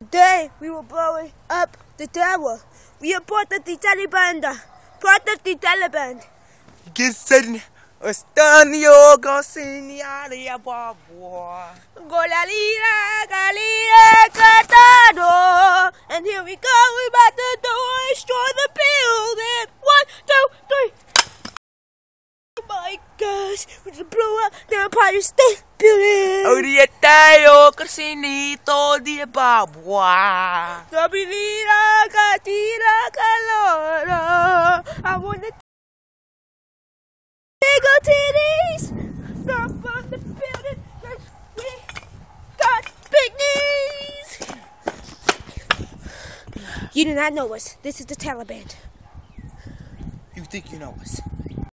Today we were blowing up the tower. We reported the Taliban. Gissen Estanio Gosiniaria Babua. Golalira, Galira, Catado. And here we go, we're about to destroy the building. 1, 2, 3. Oh my gosh, we just blew up the Empire State Building. Oh, dia tayo Casinito dia Babua. Gabilira, Catira, Calora. I wanna go titties. Stop on the building. We got big knees. You do not know us. This is the Taliban. You think you know us?